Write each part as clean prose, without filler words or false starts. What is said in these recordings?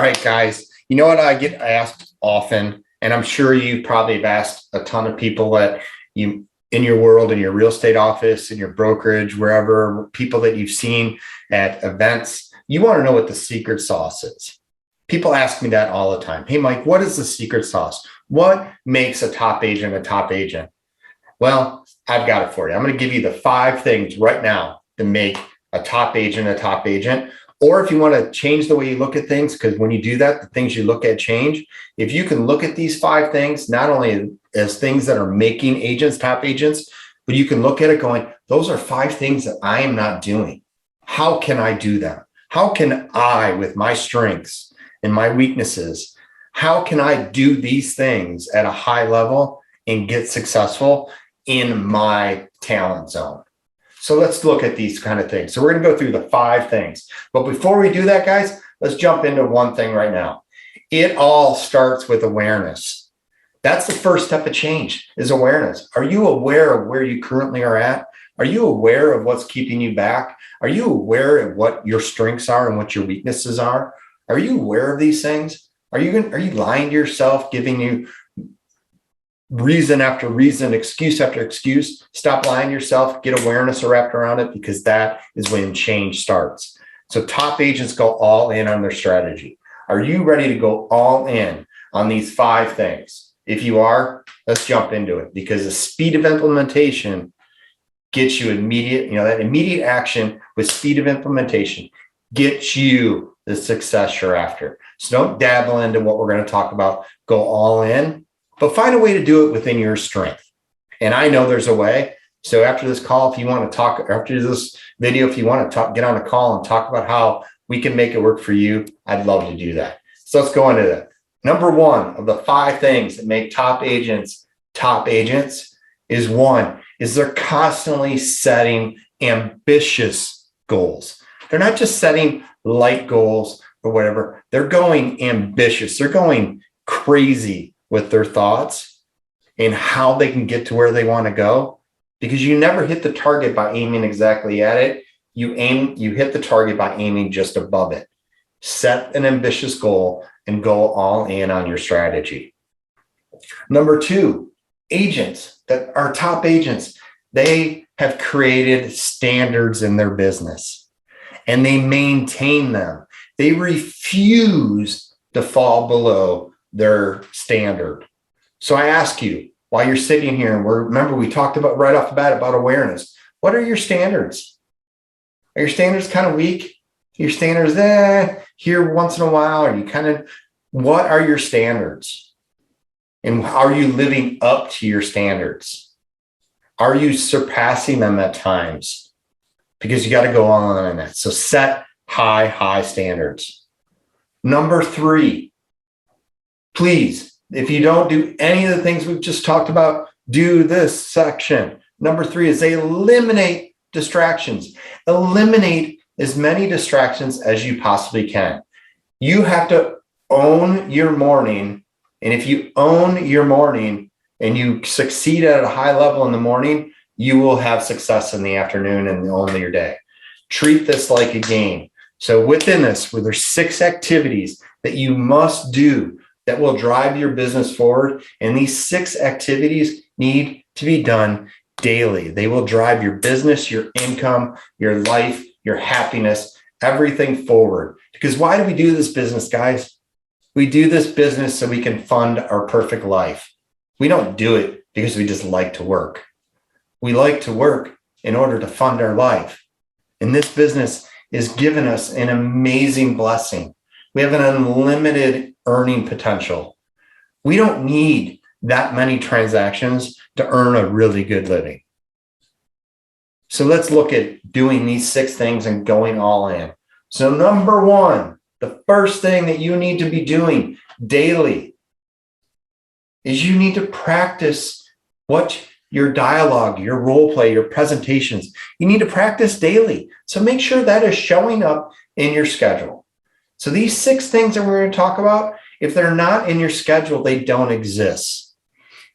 right, guys. You know what I get asked often, and I'm sure you probably have asked a ton of people that you in your world, in your real estate office, in your brokerage, wherever, people that you've seen at events, you want to know what the secret sauce is. People ask me that all the time. Hey, Mike, what is the secret sauce? What makes a top agent a top agent? Well, I've got it for you. I'm going to give you the 5 things right now to make a top agent a top agent. Or if you want to change the way you look at things, because when you do that, the things you look at change. If you can look at these 5 things, not only as things that are making agents top agents, but you can look at it going, those are 5 things that I am not doing. How can I do them? How can I, with my strengths and my weaknesses, how can I do these things at a high level and get successful in my talent zone? So let's look at these kind of things. So we're going to go through the 5 things. But before we do that, guys, let's jump into one thing right now. It all starts with awareness. That's the first step of change, is awareness. Are you aware of where you currently are at? Are you aware of what's keeping you back? Are you aware of what your strengths are and what your weaknesses are? Are you aware of these things? Are you lying to yourself, giving you reason after reason, excuse after excuse? Stop lying to yourself, get awareness wrapped around it, because that is when change starts. So top agents go all in on their strategy. Are you ready to go all in on these 5 things? If you are, let's jump into it, because the speed of implementation gets you that immediate action with speed of implementation gets you the success you're after. So don't dabble into what we're going to talk about. Go all in. But find a way to do it within your strength. And I know there's a way. So after this call, if you want to talk, after this video, if you want to talk, get on a call and talk about how we can make it work for you, I'd love to do that. So let's go into that. Number 1 of the 5 things that make top agents is they're constantly setting ambitious goals. They're not just setting light goals or whatever. They're going ambitious. They're going crazy with their thoughts and how they can get to where they want to go, because you never hit the target by aiming exactly at it. You hit the target by aiming just above it. Set an ambitious goal and go all in on your strategy. Number 2, agents that are top agents, they have created standards in their business and they maintain them. They refuse to fall below their standard. So I ask you, while you're sitting here, and remember we talked about right off the bat about awareness. What are your standards? Are your standards kind of weak? Your standards here once in a while? Are you what are your standards? And are you living up to your standards? Are you surpassing them at times? Because you got to go on that. So set high standards. Number 3, please, if you don't do any of the things we've just talked about, do this section. Number 3 is they eliminate distractions. Eliminate as many distractions as you possibly can. You have to own your morning. And if you own your morning and you succeed at a high level in the morning, you will have success in the afternoon and own your day. Treat this like a game. So within this, where there's 6 activities that you must do that will drive your business forward. And these 6 activities need to be done daily. They will drive your business, your income, your life, your happiness, everything forward. Because why do we do this business, guys? We do this business so we can fund our perfect life. We don't do it because we just like to work. We like to work in order to fund our life. And this business is giving us an amazing blessing. We have an unlimited earning potential. We don't need that many transactions to earn a really good living. So let's look at doing these 6 things and going all in. So number 1, the first thing that you need to be doing daily is you need to practice what your dialogue, your role play, your presentations. You need to practice daily. So make sure that is showing up in your schedule. So these 6 things that we're going to talk about, if they're not in your schedule, they don't exist.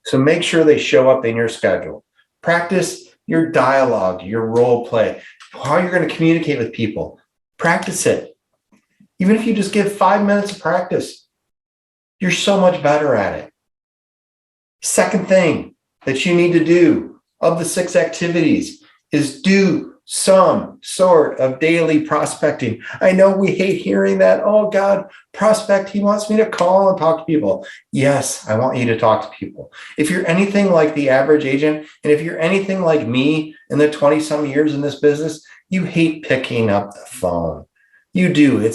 So make sure they show up in your schedule. Practice your dialogue, your role play, how you're going to communicate with people. Practice it. Even if you just give 5 minutes of practice, you're so much better at it. Second thing that you need to do of the 6 activities is do some sort of daily prospecting. I know we hate hearing that. Oh God, prospect, he wants me to call and talk to people. Yes, I want you to talk to people. If you're anything like the average agent, and if you're anything like me in the 20 some years in this business, you hate picking up the phone. You do.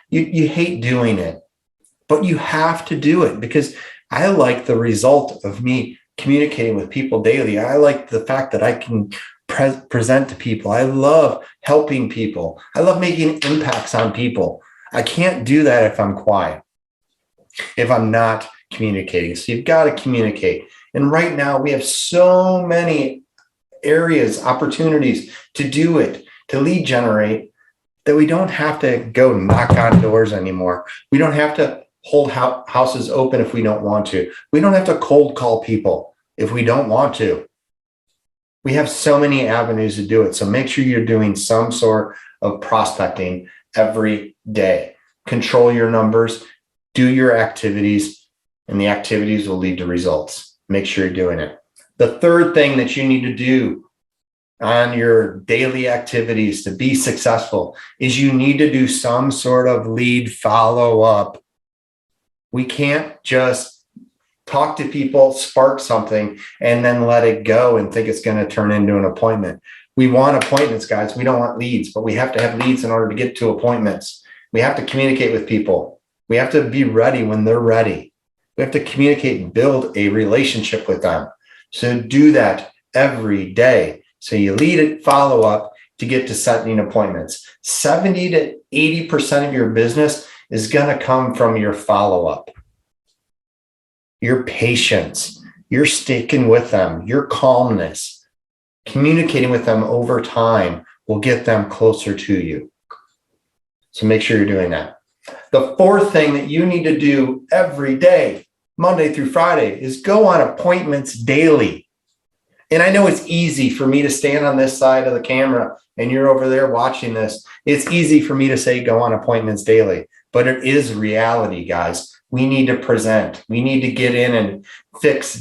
You hate doing it, but you have to do it because I like the result of me communicating with people daily. I like the fact that I can present to people. I love helping people. I love making impacts on people. I can't do that if I'm quiet, if I'm not communicating. So you've got to communicate. And right now we have so many areas, opportunities to do it, to lead generate, that we don't have to go knock on doors anymore. We don't have to hold houses open if we don't want to. We don't have to cold call people if we don't want to. We have so many avenues to do it. So make sure you're doing some sort of prospecting every day. Control your numbers, do your activities, and the activities will lead to results. Make sure you're doing it. The third thing that you need to do on your daily activities to be successful is you need to do some sort of lead follow-up. We can't just talk to people, spark something, and then let it go and think it's going to turn into an appointment. We want appointments, guys. We don't want leads, but we have to have leads in order to get to appointments. We have to communicate with people. We have to be ready when they're ready. We have to communicate and build a relationship with them. So do that every day. So you lead it, follow up to get to setting appointments. 70 to 80% of your business is going to come from your follow-up. Your patience, your sticking with them, your calmness, communicating with them over time will get them closer to you. So make sure you're doing that. The fourth thing that you need to do every day, Monday through Friday, is go on appointments daily. And I know it's easy for me to stand on this side of the camera and you're over there watching this. It's easy for me to say go on appointments daily, but it is reality, guys. We need to present. We need to get in and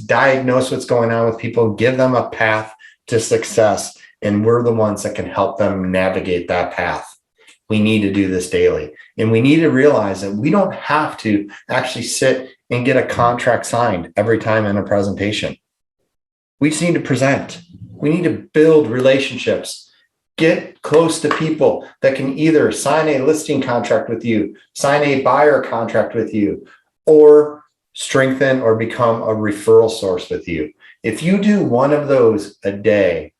diagnose what's going on with people, give them a path to success. And we're the ones that can help them navigate that path. We need to do this daily. And we need to realize that we don't have to actually sit and get a contract signed every time in a presentation. We just need to present. We need to build relationships, get close to people that can either sign a listing contract with you, sign a buyer contract with you, or strengthen or become a referral source with you. If you do one of those a day,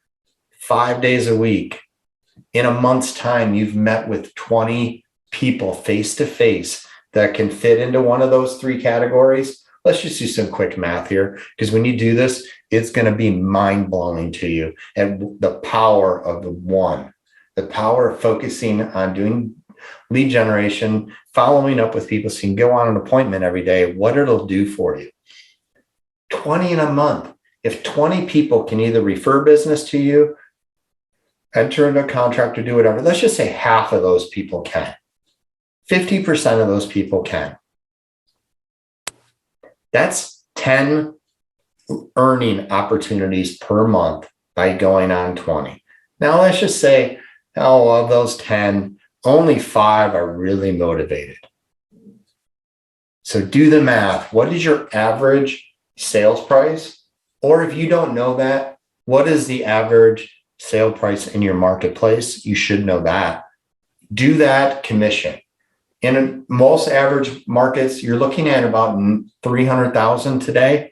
5 days a week, in a month's time, you've met with 20 people face to face that can fit into one of those 3 categories. Let's just do some quick math here, because when you do this, it's going to be mind-blowing to you. And the power of the power of focusing on doing lead generation, following up with people so you can go on an appointment every day, what it'll do for you. 20 in a month. If 20 people can either refer business to you, enter into a contract, or do whatever, let's just say half of those people can. 50% of those people can. That's 10 earning opportunities per month by going on 20. Now, let's just say, of those 10, only 5 are really motivated. So do the math. What is your average sales price? Or if you don't know that, what is the average sale price in your marketplace? You should know that. Do that commission. In most average markets, you're looking at about $300,000 today,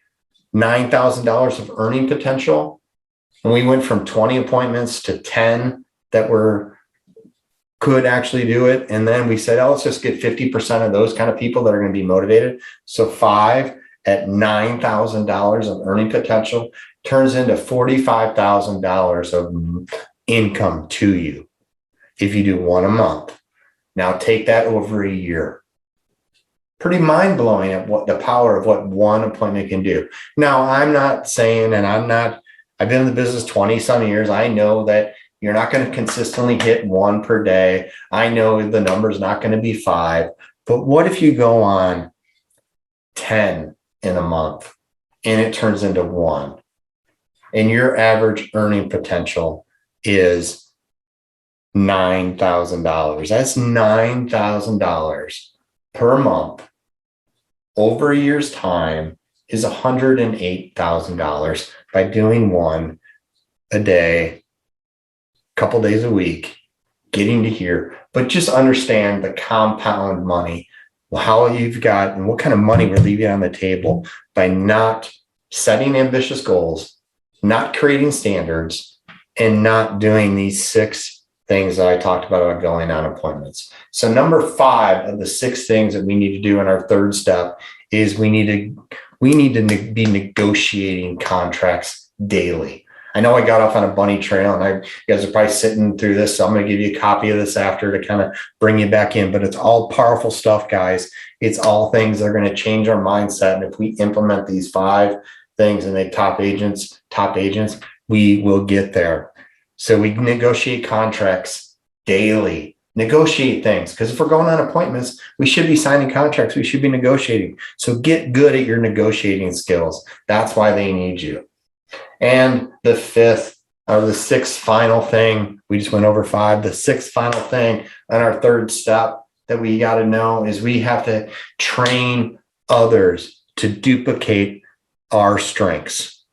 $9,000 of earning potential. And we went from 20 appointments to 10 that could actually do it. And then we said, let's just get 50% of those kind of people that are going to be motivated. So 5 at $9,000 of earning potential turns into $45,000 of income to you if you do one a month. Now take that over a year. Pretty mind-blowing at what the power of what one appointment can do. Now, I'm not saying, I've been in the business 20 some years. I know that, You're not going to consistently hit 1 per day. I know the number's not going to be 5, but what if you go on 10 in a month and it turns into 1 and your average earning potential is $9,000? That's $9,000 per month over a year's time is $108,000 by doing 1 a day, couple days a week, getting to here. But just understand the compound money, how you've got and what kind of money we're leaving on the table by not setting ambitious goals, not creating standards, and not doing these 6 things that I talked about going on appointments. So number 5 of the 6 things that we need to do in our third step is we need to be negotiating contracts daily. I know I got off on a bunny trail and you guys are probably sitting through this. So I'm going to give you a copy of this after to kind of bring you back in, but it's all powerful stuff, guys. It's all things that are going to change our mindset. And if we implement these 5 things and they top agents, we will get there. So we negotiate contracts daily, negotiate things. Because if we're going on appointments, we should be signing contracts. We should be negotiating. So get good at your negotiating skills. That's why they need you. And the 5th or the 6th final thing, we just went over 5. The 6th final thing on our third step that we got to know is we have to train others to duplicate our strengths.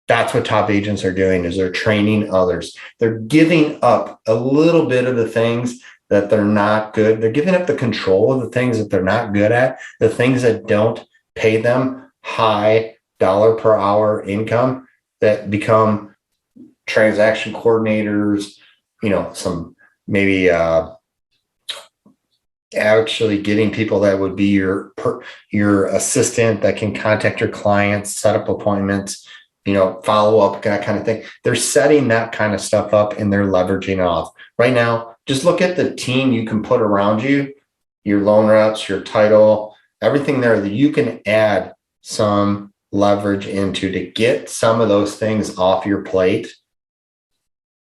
That's what top agents are doing, is they're training others. They're giving up a little bit of the things that they're not good. They're giving up the control of the things that they're not good at, the things that don't pay them high dollar per hour income, that become transaction coordinators, some maybe actually getting people that would be your assistant that can contact your clients, set up appointments, follow up, that kind of thing. They're setting that kind of stuff up and they're leveraging it off. Right now, just look at the team you can put around you, your loan reps, your title, everything there that you can add some leverage into to get some of those things off your plate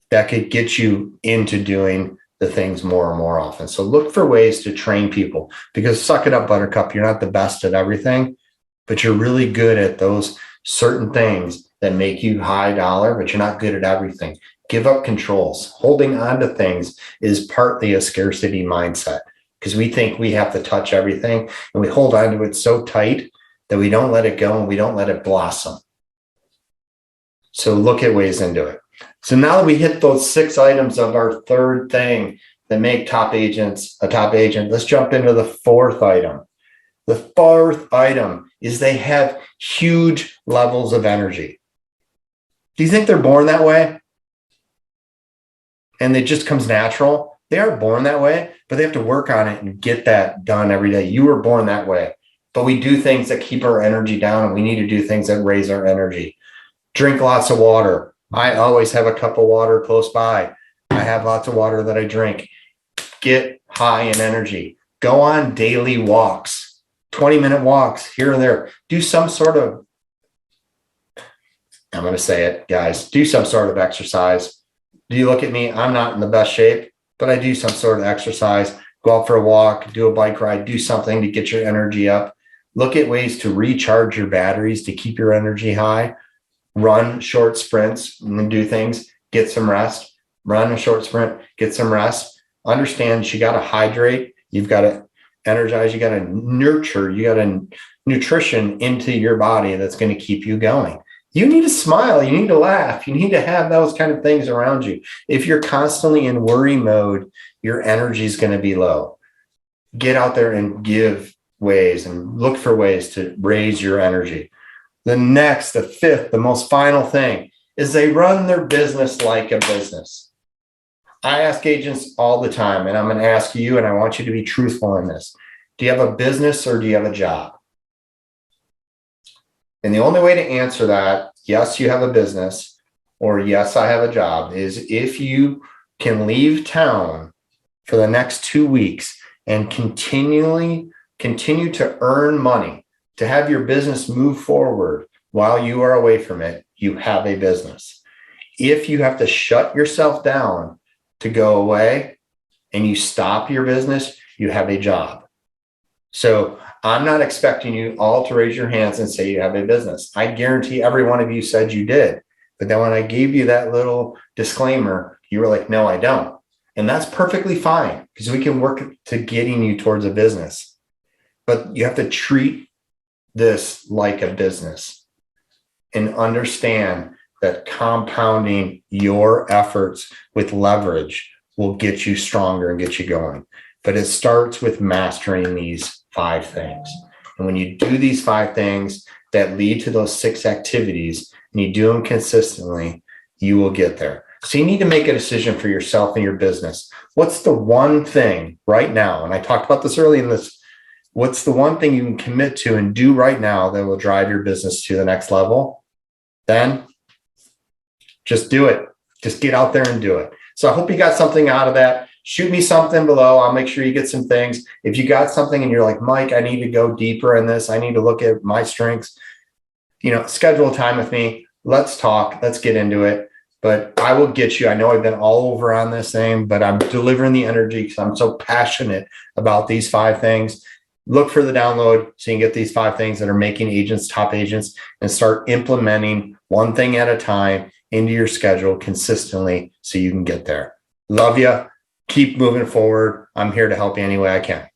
that could get you into doing the things more and more often. So look for ways to train people, because suck it up, buttercup. You're not the best at everything, but you're really good at those certain things that make you high dollar, but you're not good at everything. Give up controls. Holding on to things is partly a scarcity mindset, because we think we have to touch everything and we hold on to it so tight that we don't let it go and we don't let it blossom. So look at ways into it. So now that we hit those 6 items of our third thing that make top agents a top agent, let's jump into the 4th item. The 4th item is they have huge levels of energy. Do you think they're born that way? And it just comes natural? They are born that way, but they have to work on it and get that done every day. You were born that way. But we do things that keep our energy down, and we need to do things that raise our energy. Drink lots of water. I always have a cup of water close by. I have lots of water that I drink. Get high in energy. Go on daily walks, 20-minute walks here and there. Do some sort of, I'm going to say it, guys, do some sort of exercise. Do you look at me? I'm not in the best shape, but I do some sort of exercise. Go out for a walk, do a bike ride, do something to get your energy up. Look at ways to recharge your batteries to keep your energy high. Run short sprints and then do things. Get some rest. Run a short sprint. Get some rest. Understand you got to hydrate. You've got to energize. You got to nurture. You got to nutrition into your body that's going to keep you going. You need to smile. You need to laugh. You need to have those kind of things around you. If you're constantly in worry mode, your energy is going to be low. Get out there and give ways and look for ways to raise your energy. The 5th, the most final thing is they run their business like a business. I ask agents all the time, and I'm going to ask you, and I want you to be truthful in this. Do you have a business or do you have a job? And the only way to answer that, yes, you have a business, or yes, I have a job, is if you can leave town for the next 2 weeks and continue to earn money, to have your business move forward while you are away from it, you have a business. If you have to shut yourself down to go away and you stop your business, you have a job. So I'm not expecting you all to raise your hands and say you have a business. I guarantee every one of you said you did. But then when I gave you that little disclaimer, you were like, no, I don't. And that's perfectly fine because we can work to getting you towards a business. But you have to treat this like a business and understand that compounding your efforts with leverage will get you stronger and get you going. But it starts with mastering these 5 things. And when you do these 5 things that lead to those 6 activities and you do them consistently, you will get there. So you need to make a decision for yourself and your business. What's the one thing right now? And I talked about this early in this. What's the one thing you can commit to and do right now that will drive your business to the next level? Then just do it. Just get out there and do it. So I hope you got something out of that. Shoot me something below. I'll make sure you get some things. If you got something and you're like, Mike, I need to go deeper in this. I need to look at my strengths. Schedule a time with me. Let's talk. Let's get into it. But I will get you. I know I've been all over on this thing, but I'm delivering the energy because I'm so passionate about these 5 things. Look for the download so you can get these 5 things that are making agents top agents and start implementing one thing at a time into your schedule consistently so you can get there. Love you. Keep moving forward. I'm here to help you any way I can.